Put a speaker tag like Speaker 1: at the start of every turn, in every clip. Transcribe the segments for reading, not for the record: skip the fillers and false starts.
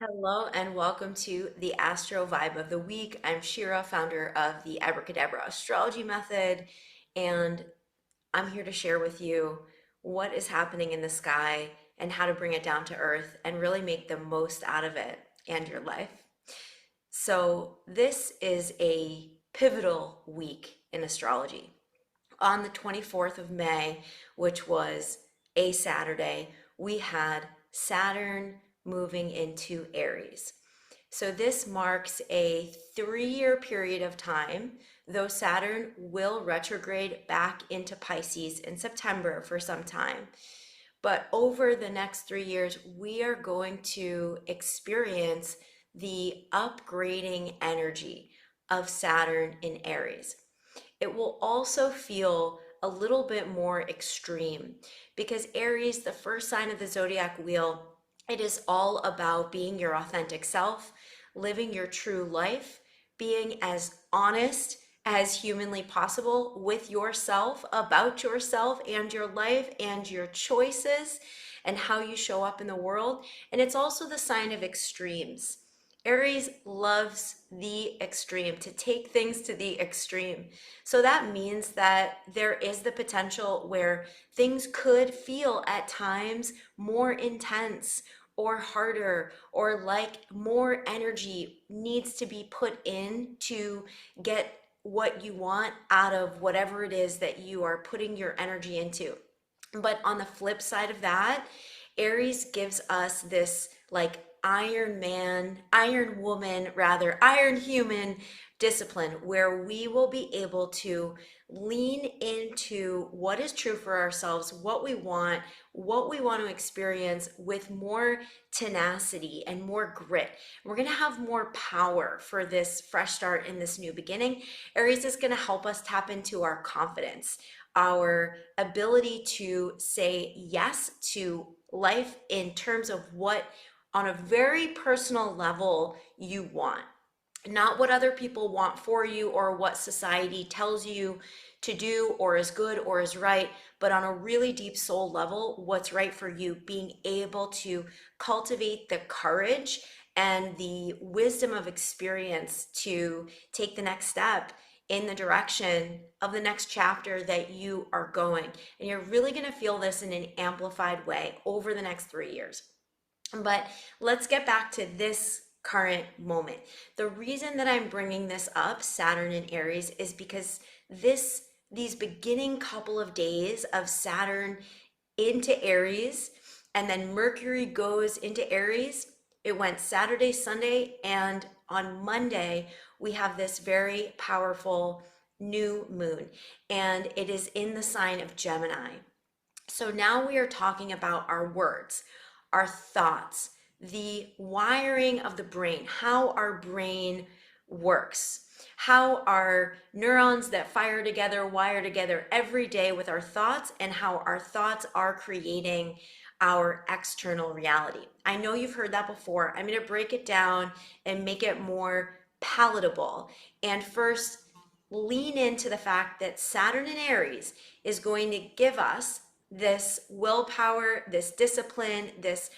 Speaker 1: Hello and welcome to the Astro Vibe of the Week. I'm Shira, founder of the Abracadabra Astrology Method, and I'm here to share with you what is happening in the sky and how to bring it down to earth and really make the most out of it and your life. So, this is a pivotal week in astrology. On the 24th of May, which was a Saturday, we had Saturn moving into Aries. So this marks a 3-year period of time, though Saturn will retrograde back into Pisces in September for some time. But over the next 3 years, we are going to experience the upgrading energy of Saturn in Aries. It will also feel a little bit more extreme because Aries, the first sign of the zodiac wheel, it is all about being your authentic self, living your true life, being as honest as humanly possible with yourself, about yourself and your life and your choices and how you show up in the world. And it's also the sign of extremes. Aries loves the extreme, to take things to the extreme. So that means that there is the potential where things could feel at times more intense or harder, or like more energy needs to be put in to get what you want out of whatever it is that you are putting your energy into. But on the flip side of that, Aries gives us this like Iron Man, Iron Woman, rather, Iron Human discipline where we will be able to lean into what is true for ourselves, what we want to experience with more tenacity and more grit. We're going to have more power for this fresh start in this new beginning. Aries is going to help us tap into our confidence, our ability to say yes to life in terms of what, on a very personal level, you want. Not what other people want for you or what society tells you to do or is good or is right, but on a really deep soul level, what's right for you, being able to cultivate the courage and the wisdom of experience to take the next step in the direction of the next chapter that you are going. And you're really going to feel this in an amplified way over the next 3 years. But let's get back to this current moment. The reason that I'm bringing this up, Saturn in Aries, is because these beginning couple of days of Saturn into Aries, and then Mercury goes into Aries. It went Saturday, Sunday, and on Monday, we have this very powerful new moon, and it is in the sign of Gemini. So now we are talking about our words, our thoughts, the wiring of the brain, how our brain works, how our neurons that fire together wire together every day with our thoughts, and how our thoughts are creating our external reality. I know you've heard that before. I'm going to break it down and make it more palatable. And first, lean into the fact that Saturn in Aries is going to give us this willpower, this discipline, this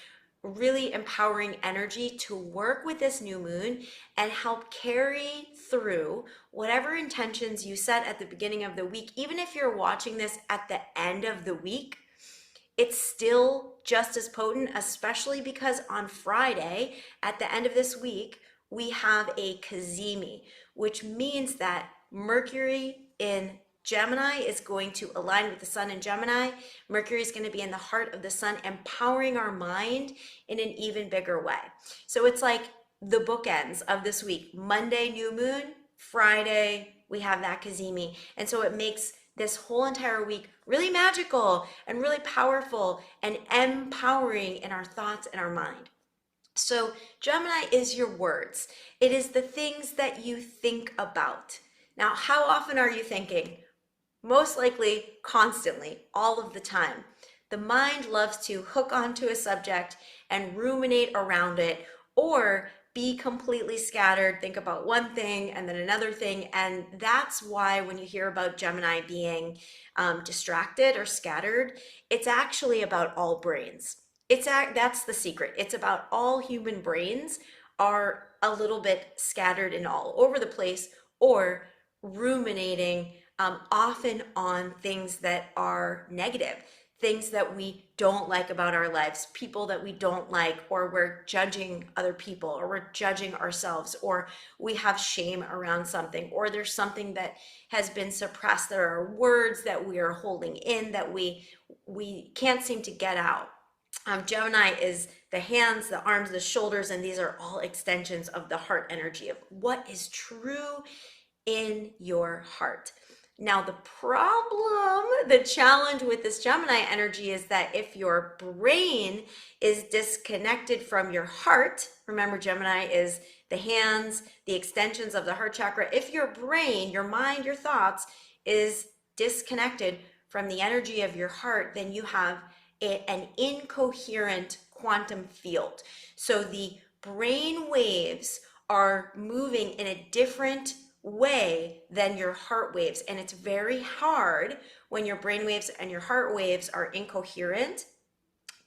Speaker 1: really empowering energy to work with this new moon and help carry through whatever intentions you set at the beginning of the week. Even if you're watching this at the end of the week, it's still just as potent, especially because on Friday, at the end of this week, we have a Cazimi, which means that Mercury in Gemini is going to align with the sun in Gemini. Mercury is going to be in the heart of the sun, empowering our mind in an even bigger way. So it's like the bookends of this week. Monday, new moon. Friday, we have that Cazimi. And so it makes this whole entire week really magical and really powerful and empowering in our thoughts and our mind. So Gemini is your words. It is the things that you think about. Now, how often are you thinking? Most likely constantly, all of the time. The mind loves to hook onto a subject and ruminate around it, or be completely scattered, think about one thing and then another thing. And that's why when you hear about Gemini being distracted or scattered, it's actually about all brains. That's the secret. It's about all human brains are a little bit scattered and all over the place, or ruminating, often on things that are negative, things that we don't like about our lives, people that we don't like, or we're judging other people, or we're judging ourselves, or we have shame around something, or there's something that has been suppressed. There are words that we are holding in that we can't seem to get out. Gemini is the hands, the arms, the shoulders, and these are all extensions of the heart energy of what is true in your heart. Now, the challenge with this Gemini energy is that if your brain is disconnected from your heart, remember, Gemini is the hands, the extensions of the heart chakra. If your brain, your mind, your thoughts is disconnected from the energy of your heart, then you have an incoherent quantum field. So the brain waves are moving in a different way than your heart waves. And it's very hard when your brain waves and your heart waves are incoherent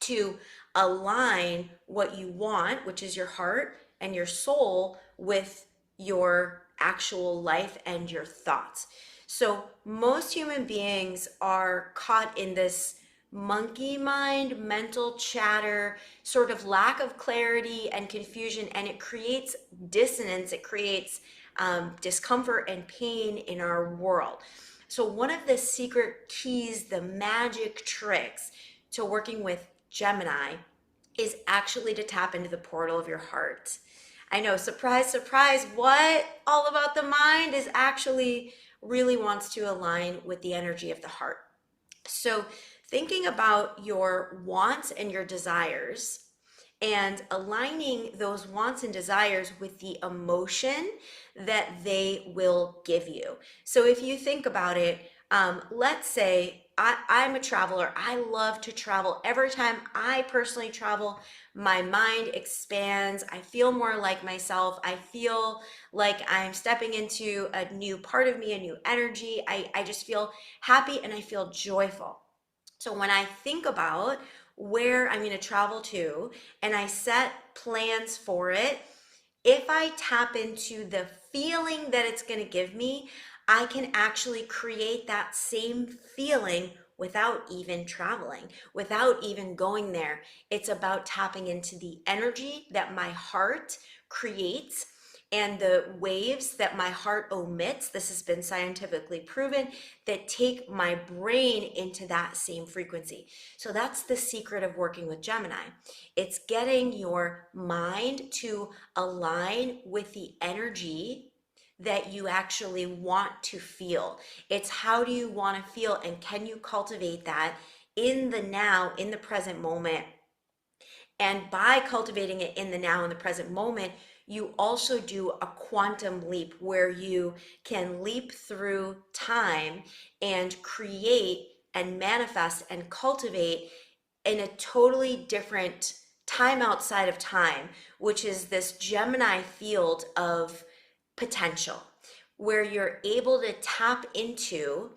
Speaker 1: to align what you want, which is your heart and your soul, with your actual life and your thoughts. So most human beings are caught in this monkey mind, mental chatter, sort of lack of clarity and confusion, and it creates dissonance, it creates discomfort and pain in our world. So one of the secret keys, the magic tricks to working with Gemini is actually to tap into the portal of your heart. I know, surprise, surprise, what all about the mind is actually really wants to align with the energy of the heart. So thinking about your wants and your desires and aligning those wants and desires with the emotion that they will give you. So if you think about it, let's say I'm a traveler. I love to travel. Every time I personally travel, my mind expands. I feel more like myself. I feel like I'm stepping into a new part of me, a new energy. I just feel happy and I feel joyful. So when I think about where I'm going to travel to and I set plans for it, if I tap into the feeling that it's going to give me, I can actually create that same feeling without even traveling, without even going there. It's about tapping into the energy that my heart creates and the waves that my heart omits. This has been scientifically proven, that take my brain into that same frequency. So that's the secret of working with Gemini. It's getting your mind to align with the energy that you actually want to feel. It's how do you want to feel, and can you cultivate that in the now, in the present moment? And by cultivating it in the now, in the present moment, you also do a quantum leap where you can leap through time and create and manifest and cultivate in a totally different time outside of time, which is this Gemini field of potential, where you're able to tap into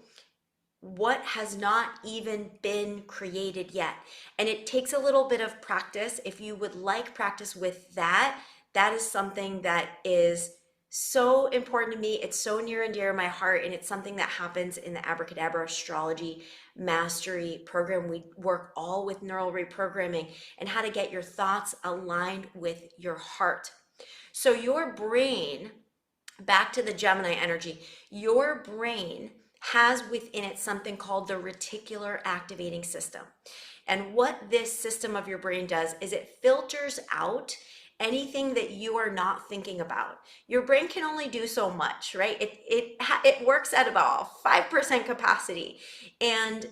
Speaker 1: what has not even been created yet. And it takes a little bit of practice. If you would like practice with that, that is something that is so important to me. It's so near and dear to my heart, and it's something that happens in the Abracadabra Astrology Mastery program. We work all with neural reprogramming and how to get your thoughts aligned with your heart. So your brain, back to the Gemini energy, your brain has within it something called the reticular activating system. And what this system of your brain does is it filters out anything that you are not thinking about. Your brain can only do so much, right? It works at about 5% capacity, and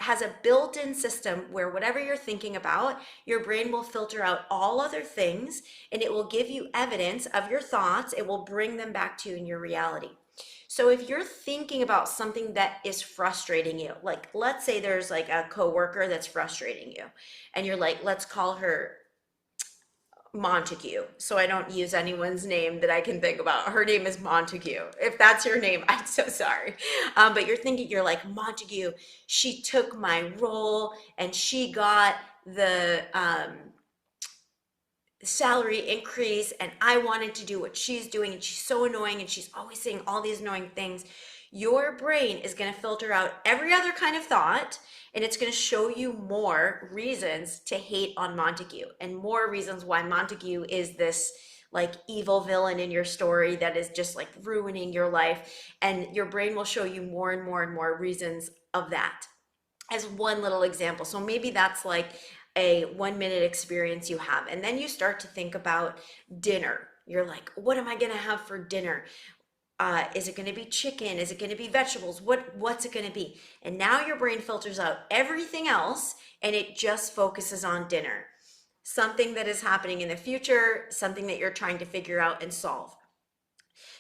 Speaker 1: has a built-in system where whatever you're thinking about, your brain will filter out all other things, and it will give you evidence of your thoughts. It will bring them back to you in your reality. So if you're thinking about something that is frustrating you, like let's say there's like a coworker that's frustrating you, and you're like, let's call her Montague, so I don't use anyone's name that I can think about. Her name is Montague. If that's your name, I'm so sorry. But you're like, Montague, she took my role and she got the salary increase and I wanted to do what she's doing and she's so annoying and she's always saying all these annoying things, your brain is going to filter out every other kind of thought and it's going to show you more reasons to hate on Montague and more reasons why Montague is this like evil villain in your story that is just like ruining your life, and your brain will show you more and more and more reasons of that as one little example. So maybe that's like a 1 minute experience you have. And then you start to think about dinner. You're like, what am I going to have for dinner? Is it going to be chicken? Is it going to be vegetables? What's it going to be? And now your brain filters out everything else and it just focuses on dinner. Something that is happening in the future, something that you're trying to figure out and solve.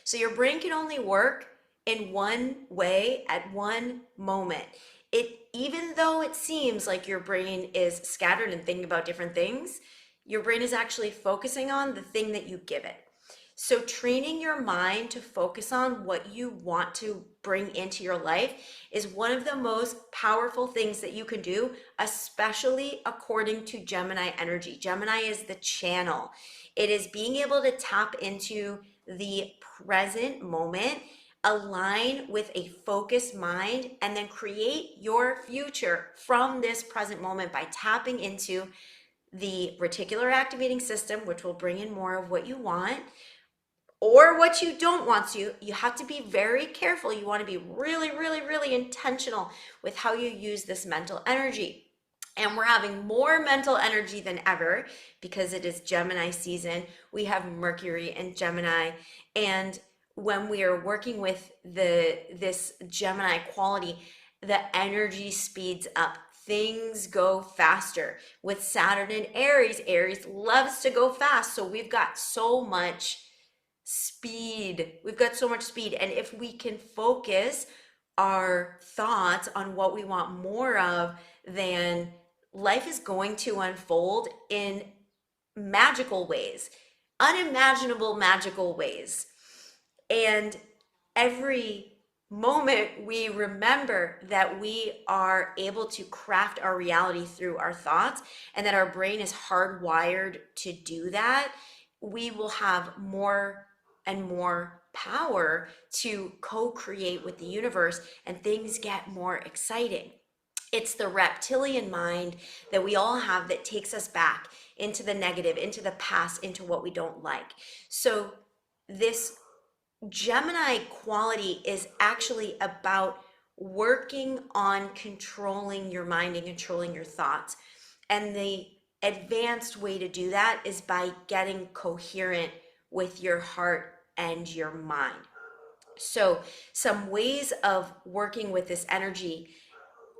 Speaker 1: So your brain can only work in one way at one moment. Even though it seems like your brain is scattered and thinking about different things, your brain is actually focusing on the thing that you give it. So training your mind to focus on what you want to bring into your life is one of the most powerful things that you can do, especially according to Gemini energy. Gemini is the channel. It is being able to tap into the present moment, align with a focused mind, and then create your future from this present moment by tapping into the reticular activating system, which will bring in more of what you want or what you don't want to. You have to be very careful. You want to be really, really, really intentional with how you use this mental energy. And we're having more mental energy than ever because it is Gemini season. We have Mercury and Gemini. And when we are working with this Gemini quality, the energy speeds up. Things go faster. With Saturn and Aries, Aries loves to go fast. So we've got so much speed. We've got so much speed. And if we can focus our thoughts on what we want more of, then life is going to unfold in magical ways, unimaginable magical ways. And every moment we remember that we are able to craft our reality through our thoughts and that our brain is hardwired to do that, we will have more and more power to co-create with the universe and things get more exciting. It's the reptilian mind that we all have that takes us back into the negative, into the past, into what we don't like. So this Gemini quality is actually about working on controlling your mind and controlling your thoughts. And the advanced way to do that is by getting coherent with your heart and your mind. So some ways of working with this energy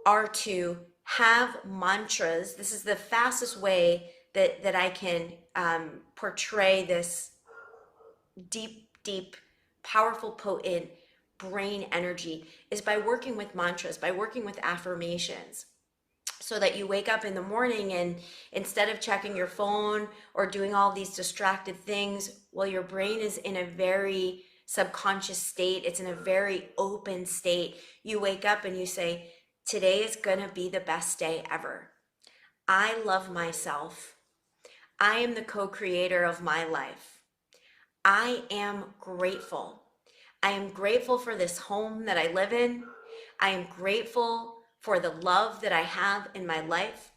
Speaker 1: are to have mantras. This is the fastest way that I can portray this deep, powerful, potent brain energy is by working with mantras, by working with affirmations. So that you wake up in the morning and instead of checking your phone or doing all these distracted things, well, your brain is in a very subconscious state. It's in a very open state. You wake up and you say, today is gonna be the best day ever. I love myself. I am the co-creator of my life. I am grateful. I am grateful for this home that I live in. I am grateful for the love that I have in my life.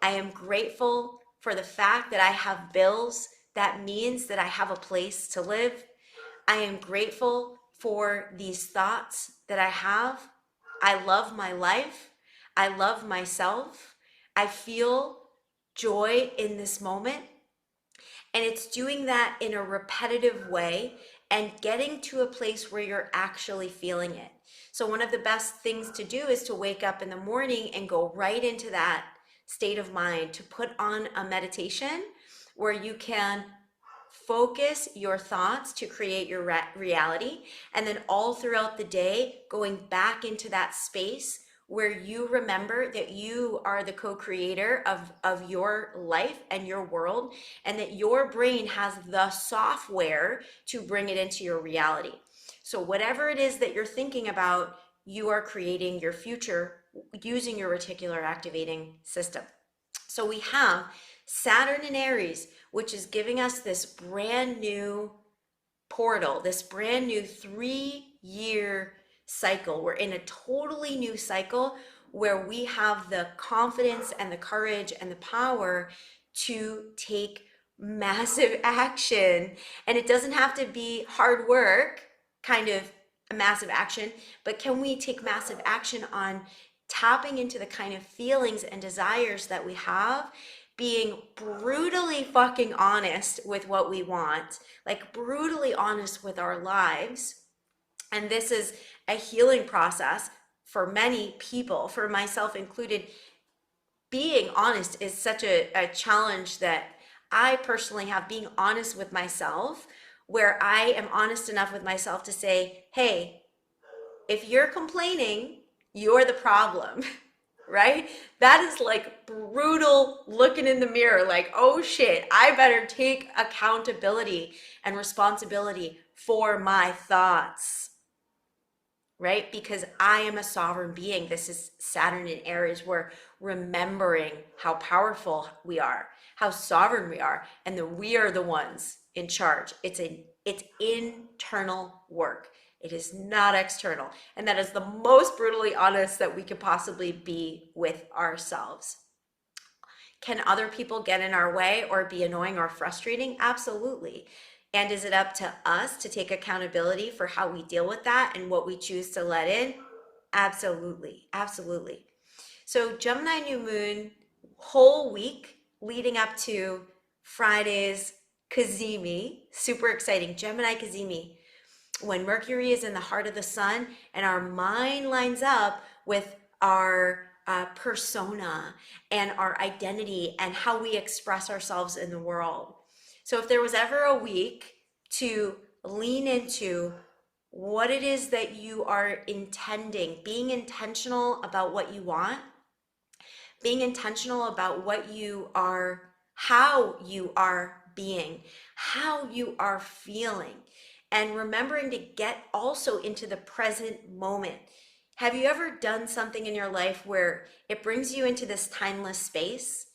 Speaker 1: I am grateful for the fact that I have bills. That means that I have a place to live. I am grateful for these thoughts that I have. I love my life. I love myself. I feel joy in this moment. And it's doing that in a repetitive way and getting to a place where you're actually feeling it. So one of the best things to do is to wake up in the morning and go right into that state of mind, to put on a meditation where you can focus your thoughts to create your reality. And then all throughout the day, going back into that space where you remember that you are the co-creator of your life and your world, and that your brain has the software to bring it into your reality. So whatever it is that you're thinking about, you are creating your future using your reticular activating system. So we have Saturn in Aries, which is giving us this brand new portal, this brand new 3-year cycle. We're in a totally new cycle where we have the confidence and the courage and the power to take massive action. And it doesn't have to be hard work, kind of a massive action, but can we take massive action on tapping into the kind of feelings and desires that we have, being brutally fucking honest with what we want, like brutally honest with our lives. And this is a healing process for many people, for myself included. Being honest is such a challenge that I personally have, being honest with myself, where I am honest enough with myself to say, hey, if you're complaining, you're the problem. Right? That is like brutal looking in the mirror, like, oh shit, I better take accountability and responsibility for my thoughts, right? Because I am a sovereign being. This is Saturn in Aries. We're remembering how powerful we are, how sovereign we are, and that we are the ones in charge. It's internal work. It is not external. And that is the most brutally honest that we could possibly be with ourselves. Can other people get in our way or be annoying or frustrating? Absolutely. And is it up to us to take accountability for how we deal with that and what we choose to let in? Absolutely. Absolutely. So Gemini new moon, whole week leading up to Friday's Cazimi, super exciting, Gemini Cazimi. When Mercury is in the heart of the sun and our mind lines up with our persona and our identity and how we express ourselves in the world. So if there was ever a week to lean into what it is that you are intending, being intentional about what you want, being intentional about what you are, how you are being, how you are feeling, and remembering to get also into the present moment. Have you ever done something in your life where it brings you into this timeless space?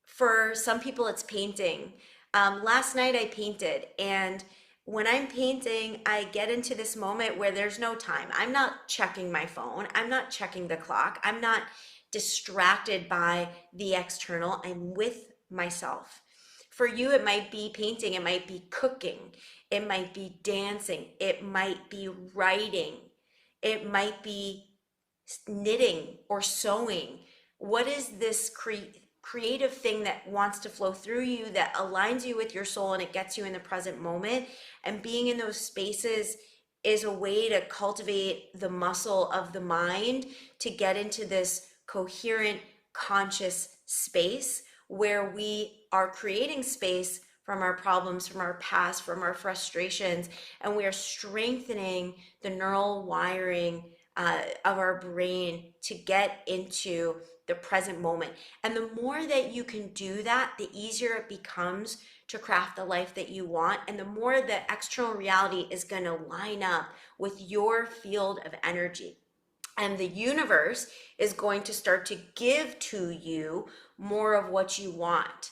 Speaker 1: For some people, it's painting. Last night I painted, and when I'm painting, I get into this moment where there's no time. I'm not checking my phone. I'm not checking the clock. I'm not distracted by the external. I'm with myself. For you, it might be painting, it might be cooking, it might be dancing, it might be writing, it might be knitting or sewing. What is this creative thing that wants to flow through you, that aligns you with your soul and it gets you in the present moment? And being in those spaces is a way to cultivate the muscle of the mind to get into this coherent, conscious space where we are creating space from our problems, from our past, from our frustrations, and we are strengthening the neural wiring of our brain to get into the present moment. And the more that you can do that, the easier it becomes to craft the life that you want, and the more the external reality is going to line up with your field of energy. And the universe is going to start to give to you more of what you want.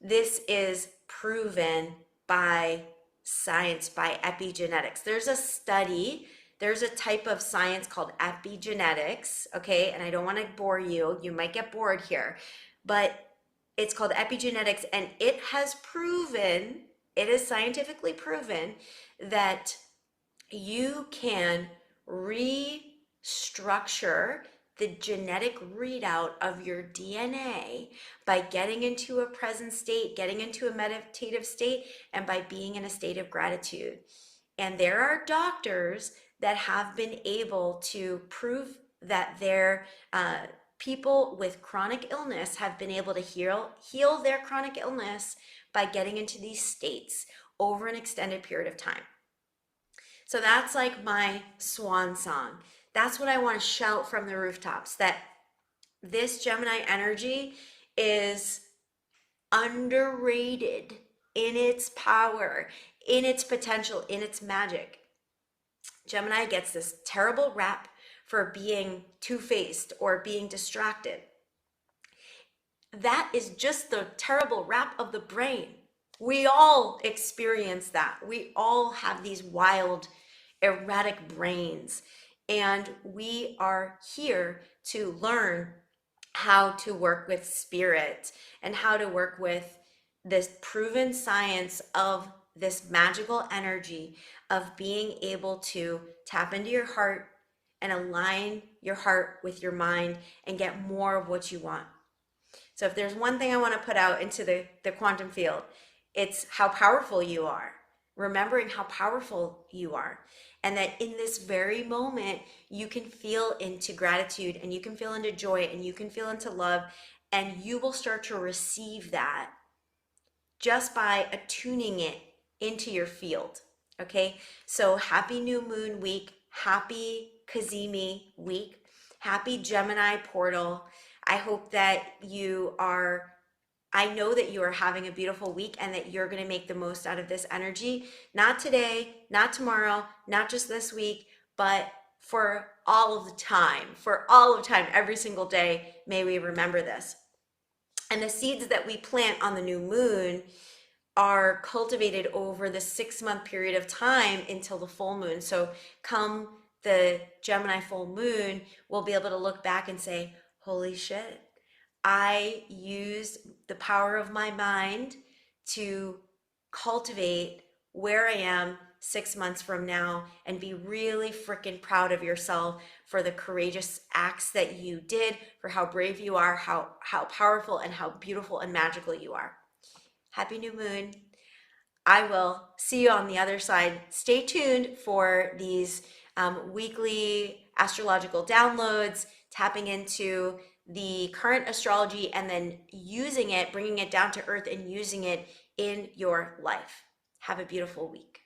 Speaker 1: This is proven by science, by epigenetics. There's a study, there's a type of science called epigenetics, okay? And I don't want to bore you. You might get bored here, but it's called epigenetics, and it has proven, it is scientifically proven that you can restructure the genetic readout of your DNA by getting into a present state, getting into a meditative state, and by being in a state of gratitude. And there are doctors that have been able to prove that their people with chronic illness have been able to heal their chronic illness by getting into these states over an extended period of time. So that's like my swan song. That's what I want to shout from the rooftops, that this Gemini energy is underrated in its power, in its potential, in its magic. Gemini gets this terrible rap for being two-faced or being distracted. that is just the terrible rap of the brain. We all experience that. We all have these wild, erratic brains. And we are here to learn how to work with spirit and how to work with this proven science of this magical energy of being able to tap into your heart and align your heart with your mind and get more of what you want. So if there's one thing I want to put out into the quantum field, it's how powerful you are. Remembering how powerful you are. And that in this very moment, you can feel into gratitude and you can feel into joy and you can feel into love, and you will start to receive that just by attuning it into your field. Okay, so happy new moon week, happy Cazimi week, happy Gemini portal. I hope that I know that you are having a beautiful week and that you're going to make the most out of this energy. Not today, not tomorrow, not just this week, but for all of the time, every single day. May we remember this. And the seeds that we plant on the new moon are cultivated over the 6-month period of time until the full moon. So come the Gemini full moon, we'll be able to look back and say, holy shit, I used the power of my mind to cultivate where I am 6 months from now, and be really freaking proud of yourself for the courageous acts that you did, for how brave you are, how powerful and how beautiful and magical you are. Happy new moon. I will see you on the other side. Stay tuned for these weekly astrological downloads, tapping into the current astrology and then using it, bringing it down to earth and using it in your life. Have a beautiful week.